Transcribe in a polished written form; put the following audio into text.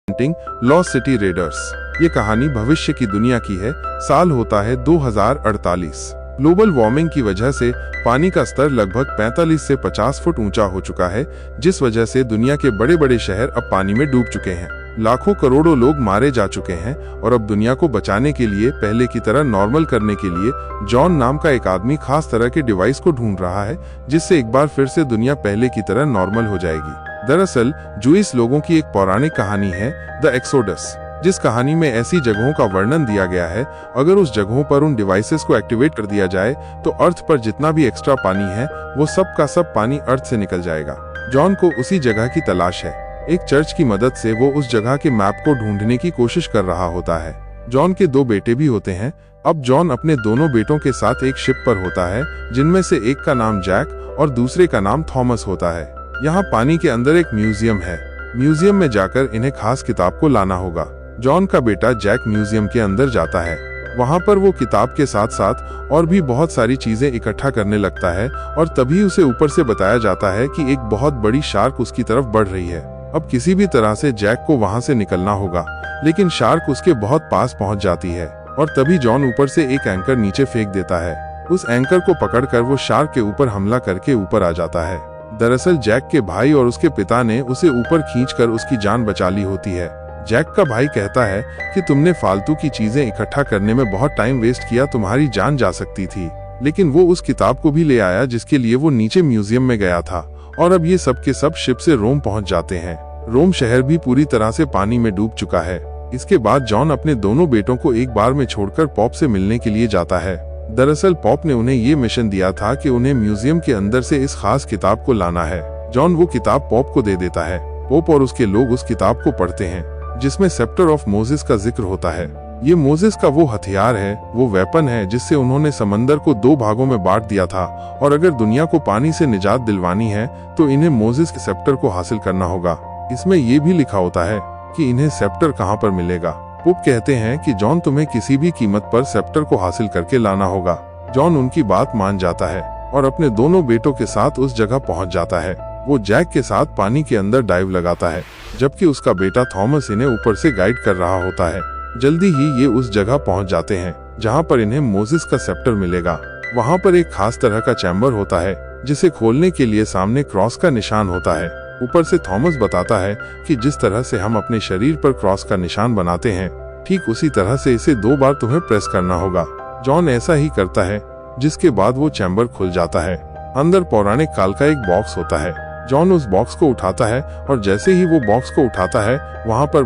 Lost city readers. ये कहानी भविष्य की दुनिया की है। साल होता है 2048। ग्लोबल वार्मिंग की वजह से पानी का स्तर लगभग 45 से 50 फुट ऊंचा हो चुका है, जिस वजह से दुनिया के बड़े बड़े शहर अब पानी में डूब चुके हैं। लाखों करोड़ों लोग मारे जा चुके हैं और अब दुनिया को बचाने के लिए, पहले की तरह नॉर्मल करने के लिए जॉन नाम का एक आदमी खास तरह के डिवाइस को ढूंढ रहा है, जिससे एक बार फिर से दुनिया पहले की तरह नॉर्मल हो जाएगी। दरअसल जूइश लोगों की एक पौराणिक कहानी है, द एक्सोडस, जिस कहानी में ऐसी जगहों का वर्णन दिया गया है, अगर उस जगहों पर उन डिवाइसेस को एक्टिवेट कर दिया जाए तो अर्थ पर जितना भी एक्स्ट्रा पानी है वो सब का सब पानी अर्थ से निकल जाएगा। जॉन को उसी जगह की तलाश है। एक चर्च की मदद से वो उस जगह के मैप को ढूंढने की कोशिश कर रहा होता है। जॉन के 2 बेटे भी होते हैं। अब जॉन अपने दोनों बेटों के साथ एक शिप पर होता है, जिनमें से एक का नाम जैक और दूसरे का नाम थॉमस होता है। यहाँ पानी के अंदर एक म्यूजियम है। म्यूजियम में जाकर इन्हें खास किताब को लाना होगा। जॉन का बेटा जैक म्यूजियम के अंदर जाता है। वहाँ पर वो किताब के साथ साथ और भी बहुत सारी चीजें इकट्ठा करने लगता है और तभी उसे ऊपर से बताया जाता है कि एक बहुत बड़ी शार्क उसकी तरफ बढ़ रही है। अब किसी भी तरह से जैक को वहाँ से निकलना होगा, लेकिन शार्क उसके बहुत पास पहुँच जाती है और तभी जॉन ऊपर से एक एंकर नीचे फेंक देता है। उस एंकर को पकड़कर वो शार्क के ऊपर हमला करके ऊपर आ जाता है। दरअसल जैक के भाई और उसके पिता ने उसे ऊपर खींचकर उसकी जान बचा ली होती है। जैक का भाई कहता है कि तुमने फालतू की चीजें इकट्ठा करने में बहुत टाइम वेस्ट किया, तुम्हारी जान जा सकती थी। लेकिन वो उस किताब को भी ले आया जिसके लिए वो नीचे म्यूजियम में गया था और अब ये सब के सब शिप से रोम पहुंच जाते हैं। रोम शहर भी पूरी तरह से पानी में डूब चुका है। इसके बाद जॉन अपने दोनों बेटों को एक बार में छोड़कर पॉप से मिलने के लिए जाता है। दरअसल पॉप ने उन्हें ये मिशन दिया था कि उन्हें म्यूजियम के अंदर से इस खास किताब को लाना है। जॉन वो किताब पॉप को दे देता है। पॉप और उसके लोग उस किताब को पढ़ते हैं, जिसमें सेप्टर ऑफ मोसेस का जिक्र होता है। ये मोसेस का वो हथियार है, वो वेपन है जिससे उन्होंने समंदर को 2 भागों में बांट दिया था और अगर दुनिया को पानी से निजात दिलवानी है तो इन्हें मोसेस के सेप्टर को हासिल करना होगा। इसमें ये भी लिखा होता है कि इन्हें सेप्टर कहाँ पर मिलेगा। पोप कहते हैं कि जॉन तुम्हें किसी भी कीमत पर सेप्टर को हासिल करके लाना होगा। जॉन उनकी बात मान जाता है और अपने दोनों बेटों के साथ उस जगह पहुँच जाता है। वो जैक के साथ पानी के अंदर डाइव लगाता है, जबकि उसका बेटा थॉमस इन्हें ऊपर से गाइड कर रहा होता है। जल्दी ही ये उस जगह पहुंच जाते हैं जहां पर इन्हें मोसेस का सेप्टर मिलेगा। वहां पर एक खास तरह का चैम्बर होता है, जिसे खोलने के लिए सामने क्रॉस का निशान होता है। ऊपर से थॉमस बताता है कि जिस तरह से हम अपने शरीर पर क्रॉस का निशान बनाते हैं, ठीक उसी तरह से इसे 2 बार तुम्हें प्रेस करना होगा। जॉन ऐसा ही करता है, जिसके बाद वो चैम्बर खुल जाता है। अंदर पौराणिक काल का एक बॉक्स होता है। जॉन उस बॉक्स को उठाता है और जैसे ही वो बॉक्स को उठाता है, वहां पर